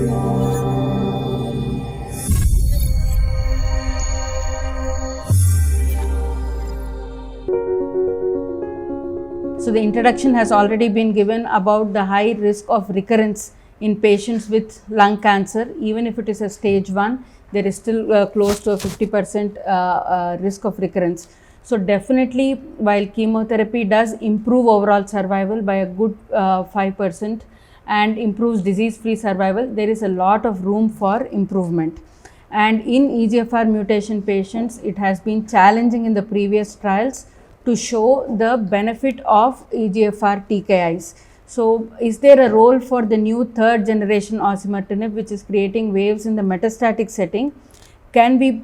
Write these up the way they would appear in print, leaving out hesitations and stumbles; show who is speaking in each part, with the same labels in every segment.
Speaker 1: So the introduction has already been given about the high risk of recurrence in patients with lung cancer. Even if it is a stage 1, there is still close to a 50% risk of recurrence. So definitely, while chemotherapy does improve overall survival by a good 5% and improves disease-free survival, there is a lot of room for improvement. And in EGFR mutation patients, it has been challenging in the previous trials to show the benefit of EGFR TKIs. So, is there a role for the new third generation osimertinib, which is creating waves in the metastatic setting? Can we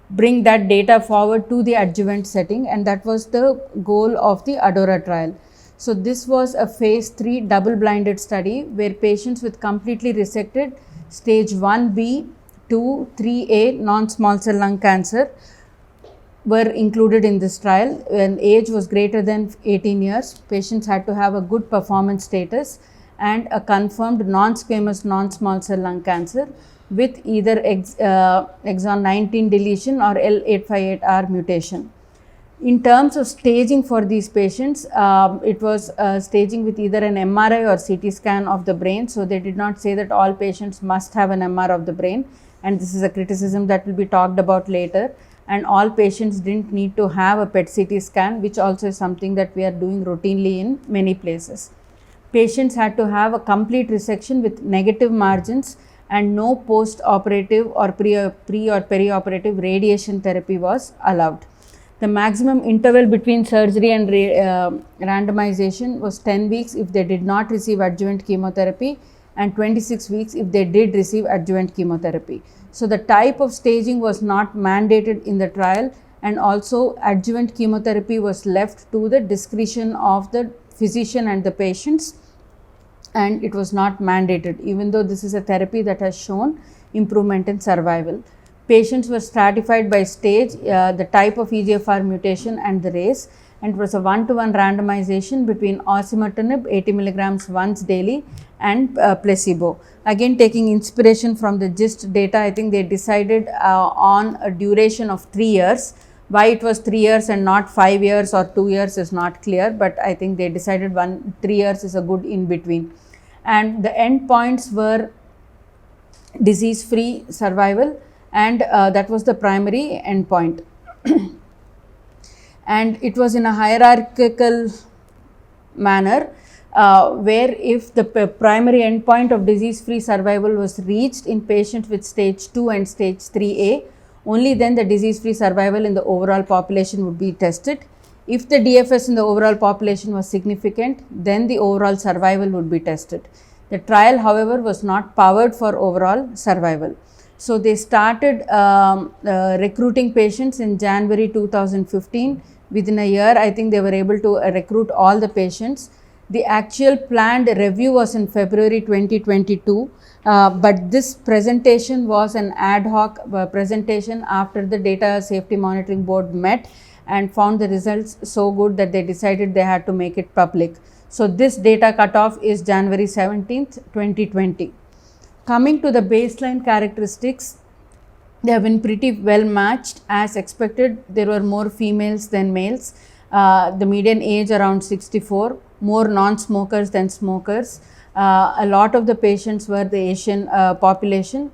Speaker 1: bring that data forward to the adjuvant setting? And that was the goal of the ADAURA trial. So, this was a phase 3 double-blinded study where patients with completely resected stage 1B, 2, 3A non-small cell lung cancer were included in this trial. When age was greater than 18 years, patients had to have a good performance status and a confirmed non-squamous non-small cell lung cancer with either exon 19 deletion or L858R mutation. In terms of staging for these patients, it was staging with either an MRI or CT scan of the brain. So they did not say that all patients must have an MR of the brain, and this is a criticism that will be talked about later. And all patients didn't need to have a PET CT scan, which also is something that we are doing routinely in many places. Patients had to have a complete resection with negative margins, and no post-operative or pre or perioperative radiation therapy was allowed. The maximum interval between surgery and randomization was 10 weeks if they did not receive adjuvant chemotherapy, and 26 weeks if they did receive adjuvant chemotherapy. So the type of staging was not mandated in the trial, and also adjuvant chemotherapy was left to the discretion of the physician and the patients, and it was not mandated, even though this is a therapy that has shown improvement in survival. Patients were stratified by stage, the type of EGFR mutation and the race, and it was a 1-to-1 randomization between osimertinib 80 milligrams once daily and placebo. Again, taking inspiration from the GIST data, I think they decided on a duration of 3 years. Why it was 3 years and not 5 years or 2 years is not clear, but I think they decided 3 years is a good in between. And the endpoints were disease-free survival, and that was the primary endpoint. And it was in a hierarchical manner, where if the primary endpoint of disease-free survival was reached in patients with stage 2 and stage 3A, only then the disease-free survival in the overall population would be tested. If the DFS in the overall population was significant, then the overall survival would be tested. The trial, however, was not powered for overall survival. So they started recruiting patients in January 2015. Within a year, I think they were able to recruit all the patients. The actual planned review was in February 2022, but this presentation was an ad hoc presentation after the Data Safety Monitoring Board met and found the results so good that they decided they had to make it public. So this data cutoff is January 17th, 2020. Coming to the baseline characteristics, they have been pretty well matched. As expected, there were more females than males. The median age around 64, more non-smokers than smokers. A lot of the patients were the Asian population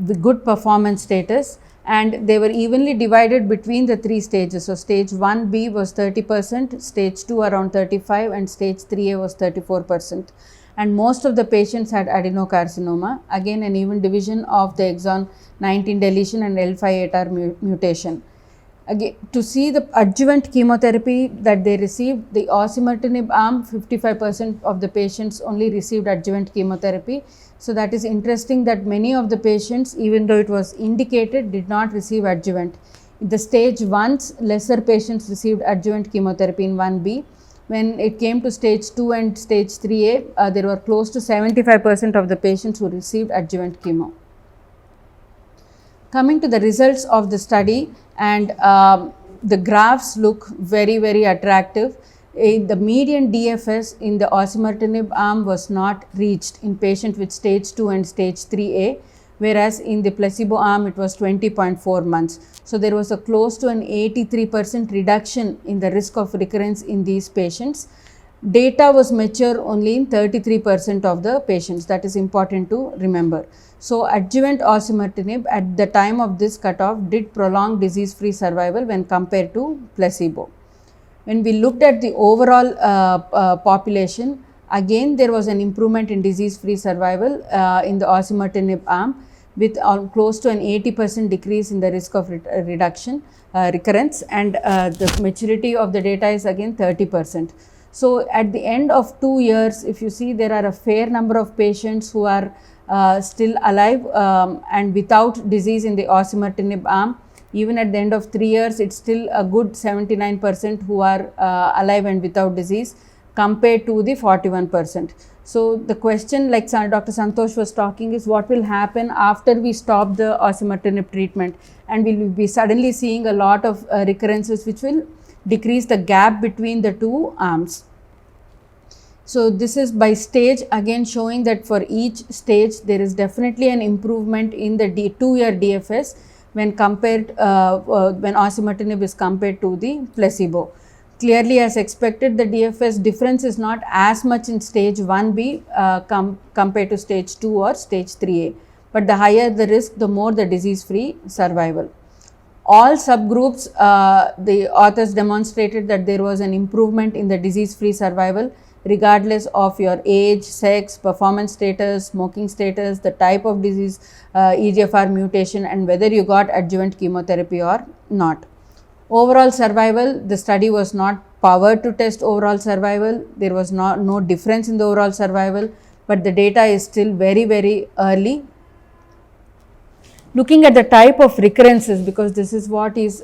Speaker 1: with good performance status, and they were evenly divided between the 3 stages. So stage 1B was 30%, stage 2 around 35%, and stage 3A was 34%. And most of the patients had adenocarcinoma, again an even division of the exon 19 deletion and L858R mutation. Again, to see the adjuvant chemotherapy that they received, the osimertinib arm, 55% of the patients only received adjuvant chemotherapy. So that is interesting that many of the patients, even though it was indicated, did not receive adjuvant. In the stage 1s, lesser patients received adjuvant chemotherapy in 1B. When it came to stage 2 and stage 3A, there were close to 75% of the patients who received adjuvant chemo. Coming to the results of the study, and the graphs look very, very attractive. The median DFS in the osimertinib arm was not reached in patients with stage 2 and stage 3A, whereas in the placebo arm it was 20.4 months. So there was a close to an 83% reduction in the risk of recurrence in these patients. Data was mature only in 33% of the patients. That is important to remember. So adjuvant osimertinib at the time of this cutoff did prolong disease-free survival when compared to placebo. When we looked at the overall population, again there was an improvement in disease-free survival in the osimertinib arm, with close to an 80% decrease in the risk of recurrence, and the maturity of the data is again 30%. So at the end of 2 years, if you see, there are a fair number of patients who are still alive and without disease in the osimertinib arm. Even at the end of 3 years, it's still a good 79% who are alive and without disease compared to the 41%. So the question, like Dr. Santosh was talking, is what will happen after we stop the osimertinib treatment, and we will be suddenly seeing a lot of recurrences which will decrease the gap between the two arms. So this is by stage, again showing that for each stage there is definitely an improvement in the 2-year DFS when compared when osimertinib is compared to the placebo. Clearly, as expected, the DFS difference is not as much in stage 1B compared to stage 2 or stage 3A, but the higher the risk, the more the disease-free survival. All subgroups, the authors demonstrated that there was an improvement in the disease-free survival regardless of your age, sex, performance status, smoking status, the type of disease, EGFR mutation, and whether you got adjuvant chemotherapy or not. Overall survival, the study was not powered to test overall survival. There was no difference in the overall survival, but the data is still very, very early. Looking at the type of recurrences, because this is what is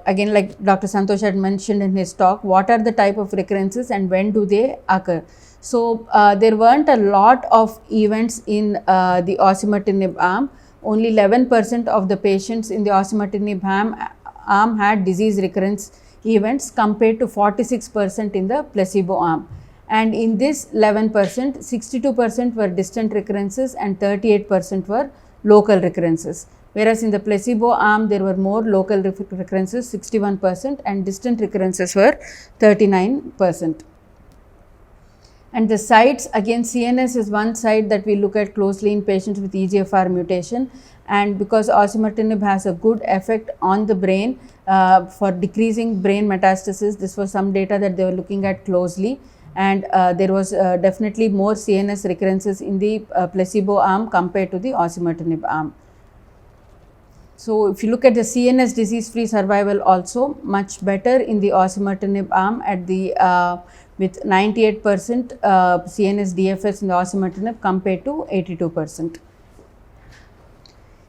Speaker 1: again, like Dr. Santosh had mentioned in his talk, what are the type of recurrences and when do they occur? So there weren't a lot of events in the osimertinib arm. Only 11% of the patients in the osimertinib arm had disease recurrence events compared to 46% in the placebo arm. And in this 11%, 62% were distant recurrences and 38% were local recurrences. Whereas in the placebo arm, there were more local recurrences, 61%, and distant recurrences were 39%. And the sites, again, CNS is one site that we look at closely in patients with EGFR mutation, and because osimertinib has a good effect on the brain for decreasing brain metastasis, this was some data that they were looking at closely, and there was definitely more CNS recurrences in the placebo arm compared to the osimertinib arm. So if you look at the CNS disease-free survival, also much better in the osimertinib arm at the with 98% CNS DFS in the osimertinib compared to 82%.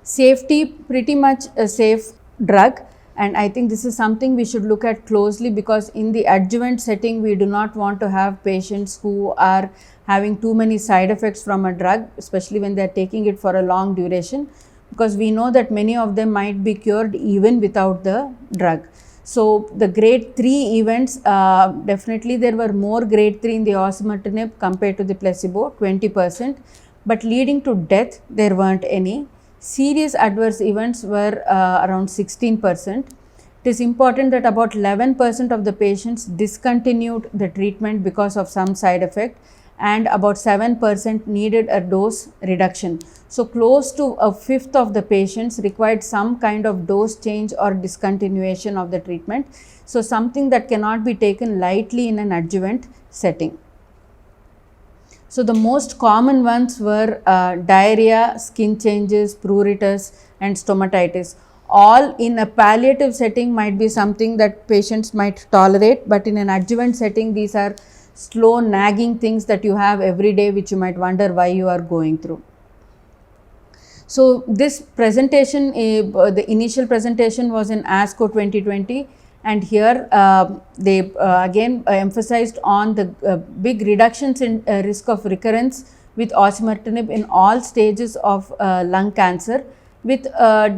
Speaker 1: Safety, pretty much a safe drug, and I think this is something we should look at closely, because in the adjuvant setting we do not want to have patients who are having too many side effects from a drug, especially when they are taking it for a long duration, because we know that many of them might be cured even without the drug. So the grade 3 events, definitely there were more grade 3 in the osimertinib compared to the placebo, 20%, but leading to death there weren't any. Serious adverse events were around 16%. It is important that about 11% of the patients discontinued the treatment because of some side effect, and about 7% needed a dose reduction. So close to a fifth of the patients required some kind of dose change or discontinuation of the treatment. So something that cannot be taken lightly in an adjuvant setting. So the most common ones were diarrhea, skin changes, pruritus, and stomatitis. All in a palliative setting might be something that patients might tolerate, but in an adjuvant setting these are slow nagging things that you have every day, which you might wonder why you are going through. So this presentation, the initial presentation was in ASCO 2020, and here they again emphasized on the big reductions in risk of recurrence with osimertinib in all stages of lung cancer with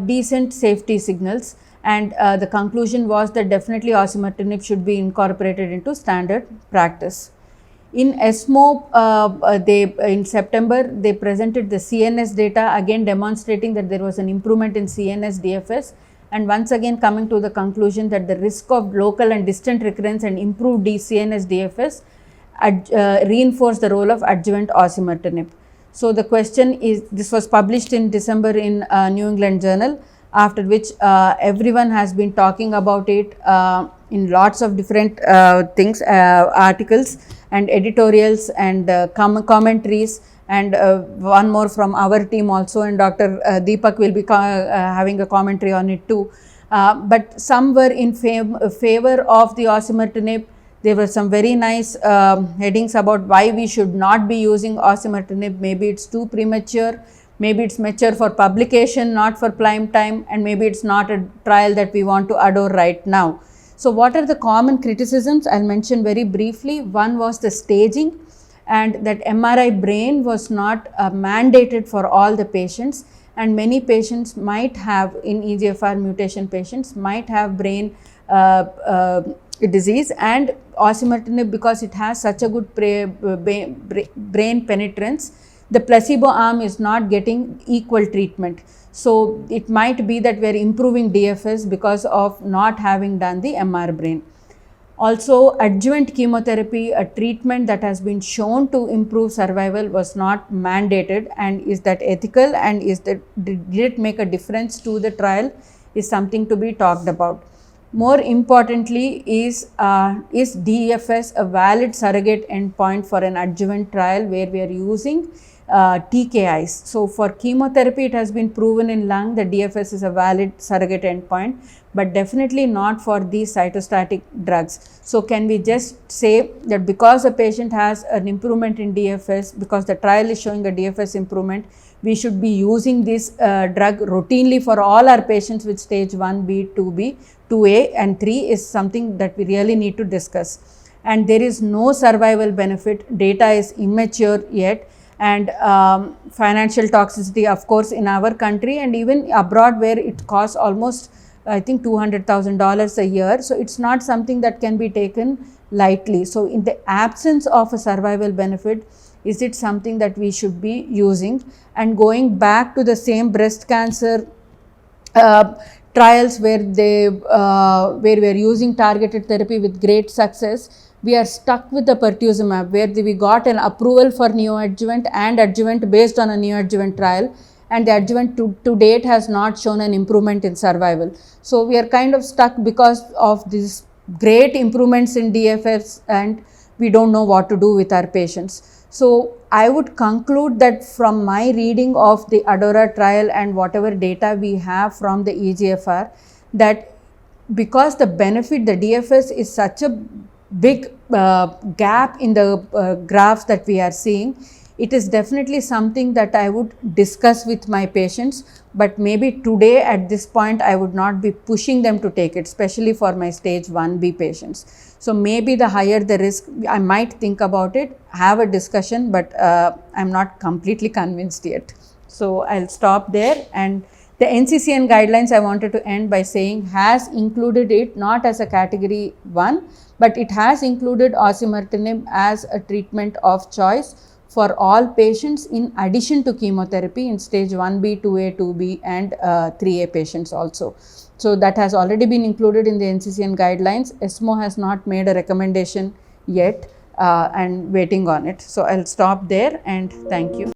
Speaker 1: decent safety signals. and the conclusion was that definitely osimertinib should be incorporated into standard practice. In ESMO, in September, they presented the CNS data, again demonstrating that there was an improvement in CNS DFS, and once again coming to the conclusion that the risk of local and distant recurrence and improved CNS DFS reinforced the role of adjuvant osimertinib. So the question is, this was published in December in New England Journal, after which everyone has been talking about it in lots of different things, articles and editorials and commentaries, and one more from our team also, and Dr. Deepak will be having a commentary on it too. But some were in favor of the osimertinib. There were some very nice headings about why we should not be using osimertinib. Maybe it's too premature, maybe it's mature for publication, not for prime time, and maybe it's not a trial that we want to adore right now. So what are the common criticisms? I'll mention very briefly. One was the staging, and that MRI brain was not mandated for all the patients, and many patients might have, in EGFR mutation patients, might have brain disease, and osimertinib, because it has such a good brain penetrance, the placebo arm is not getting equal treatment. So it might be that we are improving DFS because of not having done the MR brain. Also, adjuvant chemotherapy, a treatment that has been shown to improve survival, was not mandated, and is that ethical, and did it make a difference to the trial, is something to be talked about. More importantly, is DFS a valid surrogate endpoint for an adjuvant trial where we are using TKIs? So for chemotherapy, it has been proven in lung that DFS is a valid surrogate endpoint, but definitely not for these cytostatic drugs. So can we just say that because a patient has an improvement in DFS, because the trial is showing a DFS improvement, we should be using this drug routinely for all our patients with stage 1B, 2B, 2A and 3, is something that we really need to discuss. And there is no survival benefit, data is immature yet, and financial toxicity, of course, in our country and even abroad, where it costs almost, I think, $200,000 a year. So it's not something that can be taken lightly. So in the absence of a survival benefit, is it something that we should be using? And going back to the same breast cancer trials where we are using targeted therapy with great success, we are stuck with the pertuzumab, where we got an approval for neoadjuvant and adjuvant based on a neoadjuvant trial, and the adjuvant to date has not shown an improvement in survival. So we are kind of stuck because of these great improvements in DFS, and we don't know what to do with our patients. So I would conclude that from my reading of the ADAURA trial and whatever data we have from the EGFR, that because the benefit, the DFS is such a big gap in the graphs that we are seeing, it is definitely something that I would discuss with my patients, but maybe today at this point I would not be pushing them to take it, especially for my stage 1B patients. So maybe the higher the risk, I might think about it, have a discussion, but I'm not completely convinced yet. So I'll stop there. And the NCCN guidelines, I wanted to end by saying, has included it not as a category 1, but it has included osimertinib as a treatment of choice for all patients in addition to chemotherapy in stage 1B, 2A, 2B and 3A patients also. So that has already been included in the NCCN guidelines. ESMO has not made a recommendation yet and waiting on it. So I'll stop there and thank you.